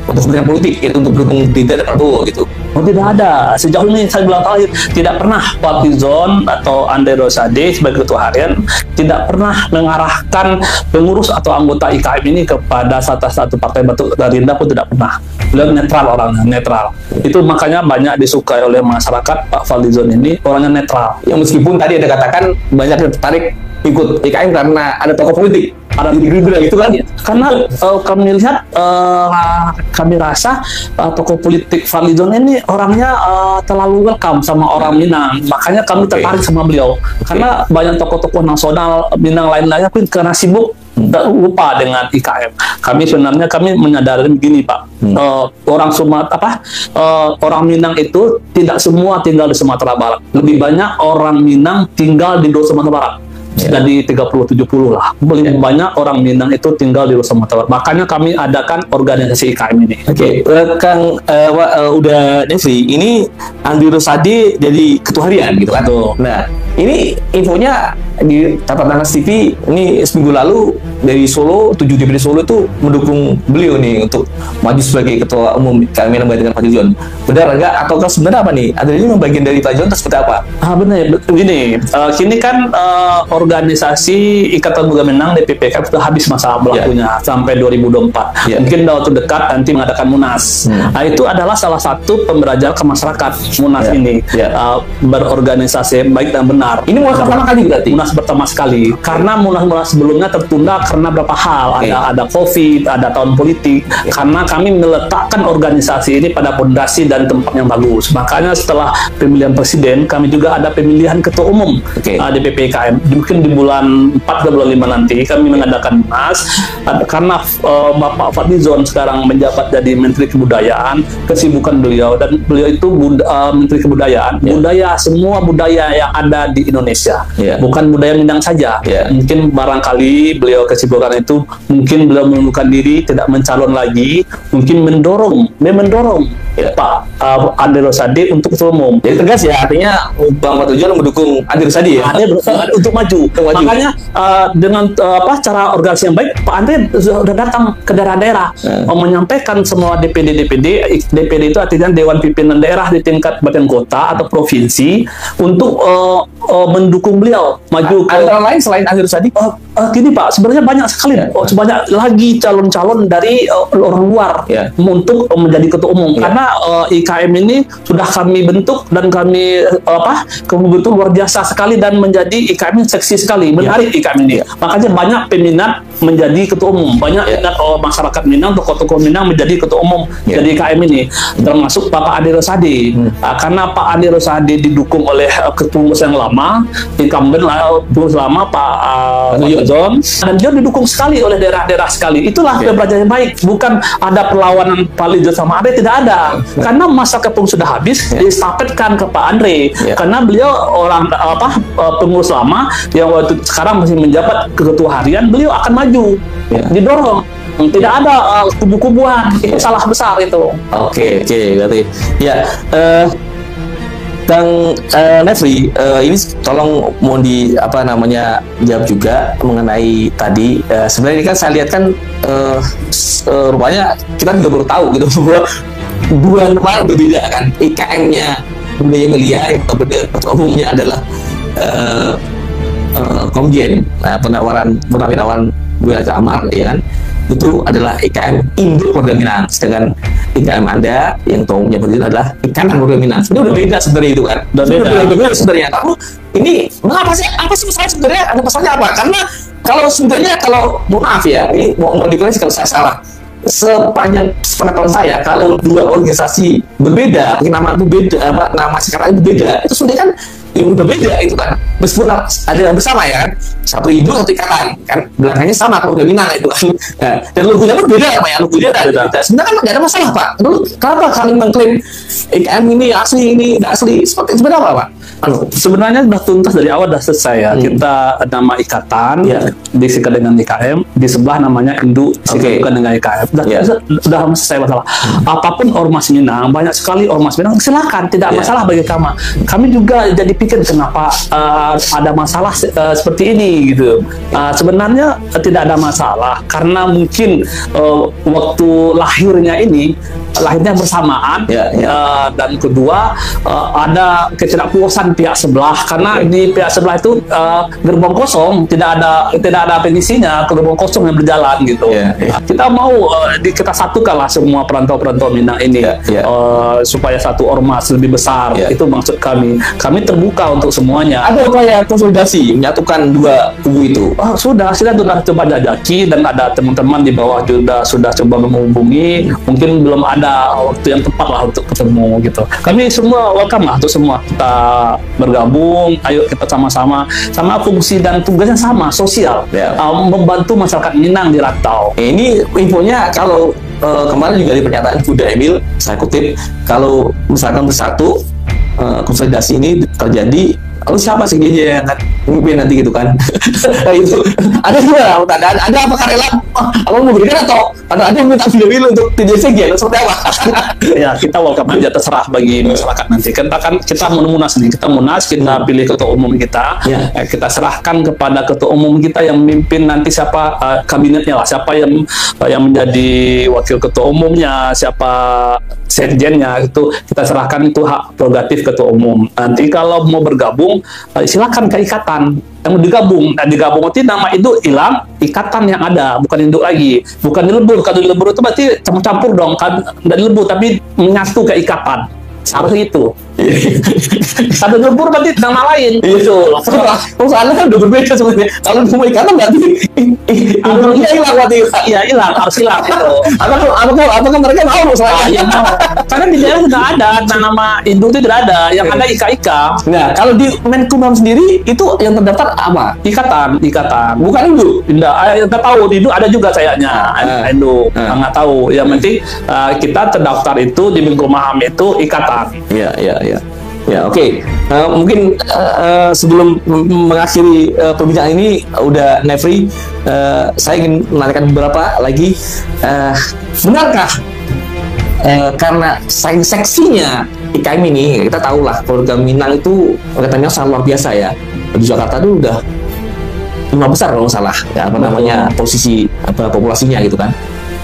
untuk kepentingan politik, itu untuk mendukung Dinda dan Prabowo gitu? Oh, tidak ada. Sejauh ini saya bilang terakhir, tidak pernah Fadlizon atau Andre Rosade sebagai ketua harian tidak pernah mengarahkan pengurus atau anggota IKM ini kepada satu partai baru. Dinda pun tidak pernah. Beliau netral, orangnya netral. Itu makanya banyak disukai oleh masyarakat. Pak Fadlizon ini orangnya netral. Yang meskipun tadi Anda katakan banyak yang tertarik ikut IKM karena ada tokoh politik, ada gerindra gitu kan? Karena kami lihat, kami rasa tokoh politik Fadlizon ini orangnya terlalu welcome sama orang Minang. Makanya kami tertarik sama beliau. Karena banyak tokoh-tokoh nasional Minang lain-lainnya pun karena sibuk lupa dengan IKM. Kami menyadari begini, Pak. Orang Sumatera orang Minang itu tidak semua tinggal di Sumatera Barat. Lebih banyak orang Minang tinggal di Sumatera Barat. Jadi 30-70 lah. Banyak orang Minang itu tinggal di Sumatera Barat. Makanya kami adakan organisasi IKM ini. Kang udah Nefri, ini Andre Rosade jadi ketua harian gitu kan? Nah, ini infonya di catatan TV ini seminggu lalu dari Solo, 7 DPD Solo itu mendukung beliau nih untuk maju sebagai ketua umum IKM Minang dengan Fadlizon. Benar enggak? Atau sebenarnya apa nih? Andre ini bagian dari Fadlizon atau seperti apa? Benar. Begini, kini kan organisasi Ikatan Muda Minang DPPK sudah habis masa berlakunya sampai 2024. Mungkin dalam waktu dekat nanti mengadakan Munas. Nah, itu adalah salah satu pembelajaran ke masyarakat Munas ini. Berorganisasi baik dan benar. Ini Munas pertama kali berarti? Munas pertama sekali. Karena Munas sebelumnya tertunda karena beberapa hal. Ada COVID, ada tahun politik. Karena kami meletakkan organisasi ini pada fondasi dan tempat yang bagus. Makanya setelah pemilihan presiden, kami juga ada pemilihan ketua umum DPP IKM. Mungkin di bulan 4 ke bulan 5 nanti kami mengadakan Munas. Karena Bapak Fadlizon sekarang menjabat jadi Menteri Kebudayaan, kesibukan beliau dan beliau itu Menteri Kebudayaan. Budaya, semua budaya yang ada di Indonesia, Ya. bukan budaya Minang saja. Ya. Mungkin barangkali beliau kesibukan itu, mungkin beliau mengundurkan diri, tidak mencalon lagi, mungkin mendorong Ya. Pak Andi Rosadi untuk ketua umum. Jadi tegas ya, artinya Bang Patujuan mendukung Andi Rosadi ya. Untuk maju. maju. Makanya dengan cara organisasi yang baik, Pak Andre sudah datang ke daerah-daerah menyampaikan semua DPD itu artinya Dewan Pimpinan Daerah di tingkat kabupaten kota atau provinsi untuk mendukung beliau maju ke Antara lain selain Andi Rosadi. gini Pak, sebenarnya banyak sekali, banyak lagi calon-calon dari orang luar Ya. untuk menjadi ketua umum. Ya. Karena IKM ini sudah kami bentuk dan kami betul luar biasa sekali dan menjadi IKM yang seksi sekali, menarik IKM ini. Makanya banyak peminat menjadi ketua umum, banyak minat masyarakat Minang, tokoh-tokoh Minang menjadi ketua umum jadi IKM ini, termasuk Bapak Andi Rosadi. Karena Pak Andi Rosadi didukung oleh ketua umum yang lama, incumbent lama Pak John, dan dia didukung sekali oleh daerah-daerah sekali. Itulah pembelajaran yang baik, bukan ada perlawanan Pak Lijo sama Andre, tidak ada. Karena masa kepung sudah habis, diestafetkan ke Pak Andre. Karena beliau orang pengurus lama yang waktu sekarang masih menjabat ketua harian, beliau akan maju, didorong. Tidak ada kubu-kubuan, itu salah besar itu. Oke, berarti ya. Bang Nefri, ini tolong mohon jawab juga mengenai tadi. Sebenarnya ini kan saya lihat kan rupanya kita juga baru tahu gitu bahwa dua nama berbeda kan. IKM-nya Budaya Melia yang ketua umumnya adalah Komjen, Purnawirawan Buya Amar, ya kan? Itu adalah IKM Induk Porda Minang, sedangkan IKM Anda yang ketua umumnya berdiri adalah Ikatan Porda Minang. Sebenarnya udah beda sebenarnya itu kan. Beda sebenarnya. Kamu ini mengapa sih? Apa sih masalahnya sebenarnya? Ada masalahnya apa? Karena kalau mohon maaf ya, ini mau dikoreksi kalau saya salah. Sepanjang sepengetahuan saya, kalau dua organisasi berbeda, nama itu beda, nama sekarang itu beda, itu sudah kan udah beda itu kan, meskipun ada yang bersama ya kan, satu induk satu ikatan kan, belakangnya sama kalau udah Minang itu kan. Nah, dan logonya pun beda ya Pak ya, logonya beda. Sebenarnya kan nggak ada masalah Pak. Dulu kenapa kalian mengklaim IKM ini asli, ini tidak asli, seperti sebenarnya apa Pak? Sebenarnya sudah tuntas dari awal, sudah selesai ya. Kita nama ikatan disikat dengan IKM, di sebelah namanya induk disikat dengan IKM. Sudah selesai masalah. Apapun ormas Minang, banyak sekali ormas Minang, silakan, tidak masalah bagi kami. Kami juga jadi pikir kenapa ada masalah seperti ini gitu. Sebenarnya tidak ada masalah karena mungkin waktu lahirnya bersamaan, dan kedua ada ketidakpuasan pihak sebelah karena di pihak sebelah itu gerbong kosong, tidak ada pengisinya, gerbong kosong yang berjalan gitu. Kita mau kita satukanlah semua perantau-perantau Minang ini supaya satu ormas lebih besar. Itu maksud kami. Kami terbuka untuk semuanya. Ada upaya konsolidasi menyatukan dua kubu itu? Sudah coba jajaki, dan ada teman-teman di bawah juga sudah coba menghubungi. Mungkin belum ada waktu yang tepat lah untuk ketemu gitu. Kami semua welcome lah untuk semua kita bergabung. Ayo kita sama-sama fungsi dan tugasnya sama, sosial, membantu masyarakat Minang di rantau. Ini infonya kalau kemarin juga di pernyataan Kuda Emil, saya kutip, kalau misalkan bersatu konsolidasi ini terjadi, lalu siapa sih dia yang memimpin nanti gitu kan? Itu ada juga, ada apakah rela abang mau berikan atau ada yang minta video untuk TJCG seperti apa? Ya, kita welcome aja, terserah bagi masyarakat nanti. Kita munas nih, kita pilih ketua umum kita, kita serahkan kepada ketua umum kita yang memimpin nanti siapa kabinetnya lah, siapa yang menjadi wakil ketua umumnya, siapa sekjennya, itu kita serahkan, itu hak prerogatif ketua umum. Nanti kalau mau bergabung silakan ke ikatan yang digabung. Dan digabung itu nama itu hilang, ikatan yang ada, bukan induk lagi, bukan dilebur. Kalau dilebur itu berarti campur dong, kan dari lebur tapi menyatu ke ikatan. Harusnya itu. Satu lebur berarti nama lain. Itu. Soalnya kan udah berbeda sebenarnya. Kalau semua ikatan berarti induknya hilang berarti. Iya, hilang, harus hilang itu. Apakah mereka mau soalnya? Karena di daerah tidak ada nama induk itu, tidak ada. Yang ada IKA. Nah, kalau di Menkumham sendiri itu yang terdaftar apa? Ikatan. Bukan induk. Tidak tahu, induk ada juga sayangnya. Induk nggak tahu. Yang penting kita terdaftar itu di Menkumham itu ikatan. Iya. Ya, oke. Mungkin sebelum mengakhiri perbincangan ini, udah Nefri, saya ingin menanyakan beberapa lagi. Benarkah karena saking seksinya IKM ini, kita tahu lah keluarga Minang itu katanya sangat luar biasa ya. Di Jakarta itu udah 5 besar kalau nggak salah, ya, apa namanya posisi populasinya gitu kan.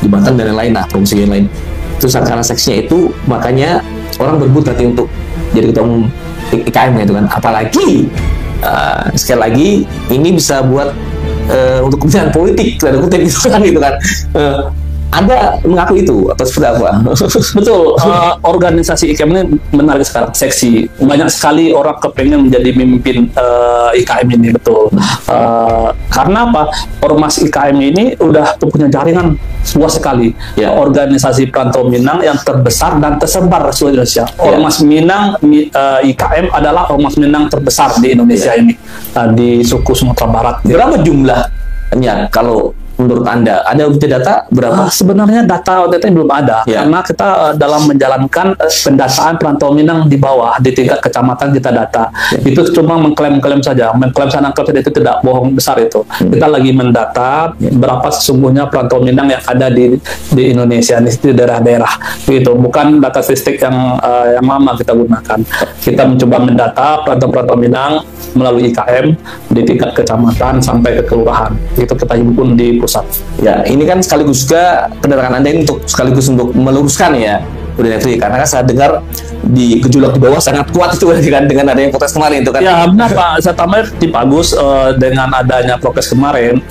Di Banten dan lain-lain lah, provinsi yang lain. Terus karena seksinya itu, makanya orang berebut hati untuk jadi ketua umum IKM gitu kan. Apalagi sekali lagi ini bisa buat untuk kepentingan politik, tanda kutip gitu kan. Anda mengaku itu atau seperti apa? Betul, organisasi IKM ini menarik sekarang, seksi. Banyak sekali orang kepengen menjadi pemimpin IKM ini, betul. Karena apa? Ormas IKM ini udah punya jaringan luas sekali. Ya. Organisasi perantau Minang yang terbesar dan tersebar di seluruh Indonesia. Ormas Minang IKM adalah ormas Minang terbesar di Indonesia ini, di suku Sumatera Barat. Berapa jumlahnya kalau menurut Anda? Ada data berapa? Sebenarnya data belum ada, karena kita dalam menjalankan pendataan perantau Minang di bawah, di tingkat kecamatan kita data. Itu cuma mengklaim-klaim saja, mengklaim sana klaim itu tidak bohong besar itu. Kita lagi mendata berapa sesungguhnya perantau Minang yang ada di Indonesia, di daerah-daerah. Gitu, bukan data statistik yang lama kita gunakan. Kita mencoba mendata perantau Minang melalui IKM di tingkat kecamatan sampai ke kelurahan. Itu kita himpun di pusat. Ya, ini kan sekaligus juga kedatangan Anda ini untuk sekaligus untuk meluruskan ya, udah Nefri, karena kan saya dengar di gejolak di bawah sangat kuat itu kan dengan adanya protes kemarin itu kan. Ya benar Pak, saya tambah di Bagus dengan adanya protes kemarin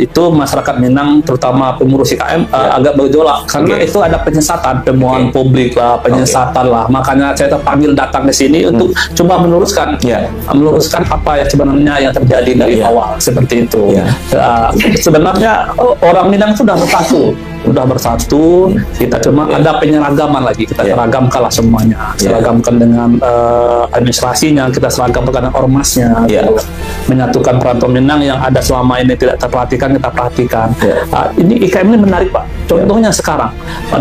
itu masyarakat Minang terutama pengurus IKM agak bergejolak karena itu ada penyesatan, temuan publik lah, penyesatan lah. Makanya saya terpanggil datang ke sini untuk coba meluruskan, meluruskan apa yang sebenarnya yang terjadi dari awal seperti itu. Sebenarnya orang Minang sudah bersatu, kita cuma ada penyeragaman lagi, kita seragamkan lah semuanya, seragamkan dengan administrasinya, kita seragamkan dengan ormasnya, menyatukan perantau Minang yang ada selama ini tidak terperhatikan, kita perhatikan. Ini IKM ini menarik Pak, contohnya sekarang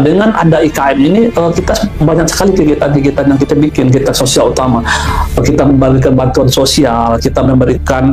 dengan ada IKM ini kita banyak sekali kegiatan-kegiatan yang kita bikin, kita sosial utama, kita memberikan bantuan sosial, kita memberikan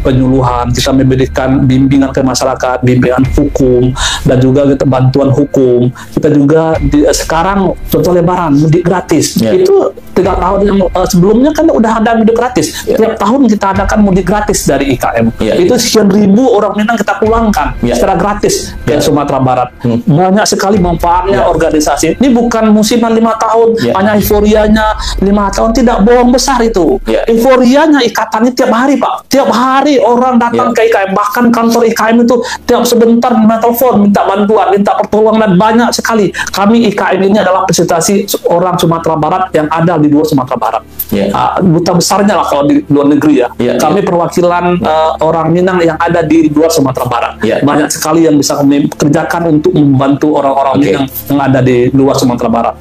penyuluhan, kita memberikan bimbingan ke masyarakat, bimbingan hukum, dan juga kita bantuan hukum. Kita juga sekarang contoh Lebaran mudik gratis. Itu 3 tahun yang sebelumnya kan udah ada mudik gratis. Tiap tahun kita adakan mudik gratis dari IKM. Itu sekian ribu orang Minang kita pulangkan secara gratis ke Sumatera Barat. Banyak sekali manfaatnya organisasi. Ini bukan musiman 5 tahun, hanya euforianya 5 tahun, tidak bohong besar itu. Euforianya ikatannya tiap hari Pak. Tiap hari orang datang ke IKM, bahkan kantor IKM itu tiap sebentar minta telepon, minta bantuan, minta pertolongan, dan banyak sekali. Kami IKM ini adalah presentasi orang Sumatera Barat yang ada di luar Sumatera Barat. Duta besarnya lah kalau di luar negeri ya. Kami perwakilan orang Minang yang ada di luar Sumatera Barat. Banyak sekali yang bisa kami kerjakan untuk membantu orang-orang Minang yang ada di luar Sumatera Barat.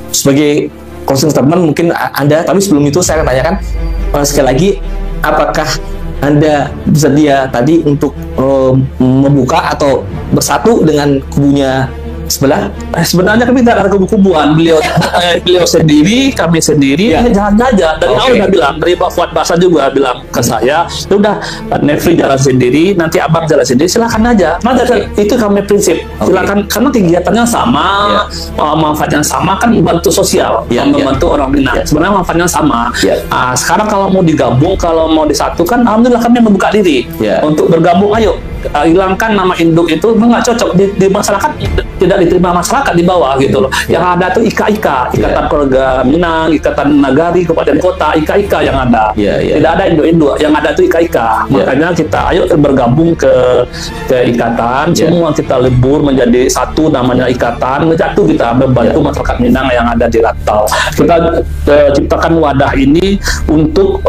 Sebagai closing statement mungkin Anda, tapi sebelum itu saya akan tanyakan sekali lagi, apakah Anda bersedia tadi untuk membuka atau bersatu dengan kubunya sebelah? Sebenarnya kami tidak ada kubu-kubuan, beliau sendiri, kami sendiri, jalan aja. Dari awal udah bilang, dari Pak Fuad Basa juga bilang ke saya, udah Nefri jalan sendiri, nanti abang jalan sendiri, silakan aja. Itu kami prinsip, silakan, karena kegiatannya sama, manfaatnya sama, kan membantu sosial, membantu orang Minang. Sebenarnya manfaatnya sama. Sekarang kalau mau digabung, kalau mau disatukan, alhamdulillah kami membuka diri untuk bergabung. Ayo hilangkan nama induk itu, nggak cocok di masyarakat, tidak diterima masyarakat di bawah gitu loh. Yang ada tuh IKA, Ikatan Keluarga Minang, Ikatan Nagari, Kabupaten Kota, IKA yang ada. Tidak ada induk-induk, yang ada tuh IKA. Makanya kita ayo bergabung ke ikatan, semua kita lebur menjadi satu, namanya ikatan, ngejatuh kita membantu masyarakat Minang yang ada di Rantau. Kita ciptakan wadah ini untuk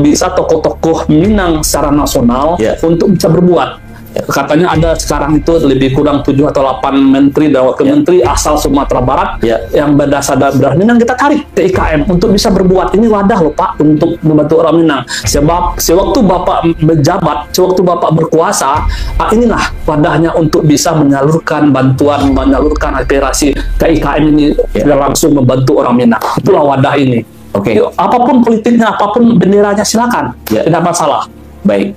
bisa tokoh-tokoh Minang secara nasional untuk bisa berbuat. Katanya ada sekarang itu lebih kurang 7 atau 8 menteri dan wakil menteri asal Sumatera Barat yang berdasar dan Minang. Kita tarik ke IKM untuk bisa berbuat. Ini wadah loh Pak untuk membantu orang Minang. Sebab sewaktu Bapak menjabat, sewaktu Bapak berkuasa, inilah wadahnya untuk bisa menyalurkan bantuan, menyalurkan aspirasi ke IKM ini dan langsung membantu orang Minang. Itulah wadah ini. Oke. Apapun politiknya, apapun benderanya silakan. Tidak masalah. Baik.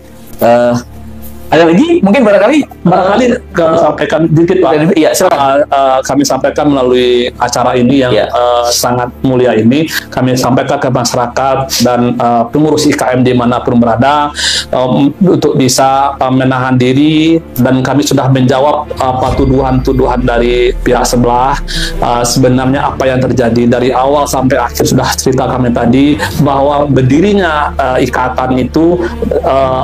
Ada lagi mungkin barangkali kami sampaikan dikit Pak. Iya, silakan. Kami sampaikan melalui acara ini yang sangat mulia ini, kami sampaikan ke masyarakat dan pengurus IKM dimanapun berada untuk bisa menahan diri, dan kami sudah menjawab tuduhan-tuduhan dari pihak sebelah. Sebenarnya apa yang terjadi dari awal sampai akhir sudah cerita kami tadi, bahwa berdirinya ikatan itu,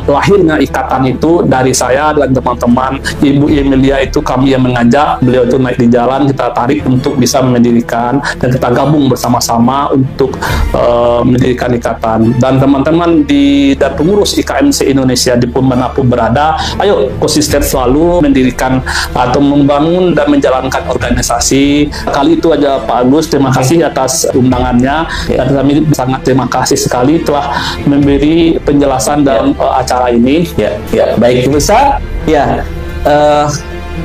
lahirnya ikatan itu dari saya dan teman-teman. Ibu Emilia itu kami yang mengajak beliau itu naik di jalan, kita tarik untuk bisa mendirikan, dan kita gabung bersama-sama untuk mendirikan ikatan. Dan teman-teman dan pengurus IKM se-Indonesia di manapun berada, ayo konsisten selalu mendirikan atau membangun dan menjalankan organisasi. Kali itu aja Pak Agus, terima kasih atas undangannya, dan kami sangat terima kasih sekali telah memberi penjelasan dalam acara ini. Baik pemirsa,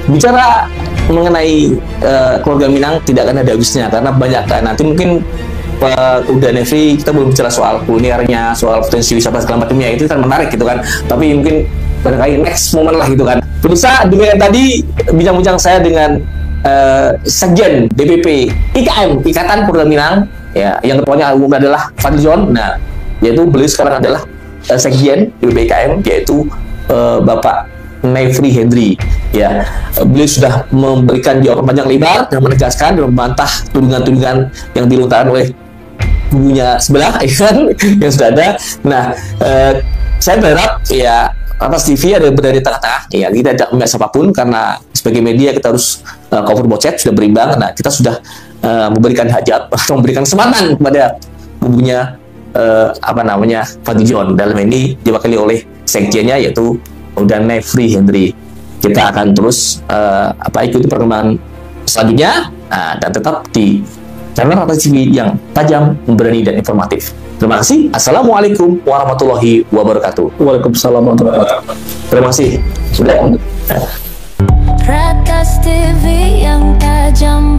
bicara mengenai keluarga Minang tidak akan ada habisnya, karena banyak kan. Nanti mungkin udah Nefri, kita belum bicara soal kulinernya, soal potensi wisata segala macamnya, itu kan menarik gitu kan. Tapi mungkin barangkali next moment lah gitu kan. Pemirsa, dengan tadi bincang-bincang saya dengan Sekjen DPP IKM, Ikatan Keluarga Minang, yang ketuanya umum adalah Fadlizon. Nah, yaitu beliau sekarang adalah Sekjen DPP IKM, yaitu Bapak Nefri Hendri. Beliau sudah memberikan jawaban panjang lebar dan menegaskan dan membantah tudingan-tudingan yang dilontarkan oleh kubunya sebelah yang sudah ada. Nah, saya berharap atas TV ada berada di tengah-tengah. Kita tidak membias apapun, karena sebagai media kita harus cover both side, sudah berimbang. Nah, kita sudah memberikan hajat atau memberikan kesempatan kepada kubunya Fadlizon. Dalam ini diwakili oleh sekjennya, yaitu udah Nefri Hendri. Kita akan terus ikuti perkembangan selanjutnya, dan tetap di channel Rata TV yang tajam, berani, dan informatif. Terima kasih. Assalamualaikum warahmatullahi wabarakatuh. Waalaikumsalam warahmatullahi wabarakatuh. Terima kasih. Sudah. Ratas TV yang tajam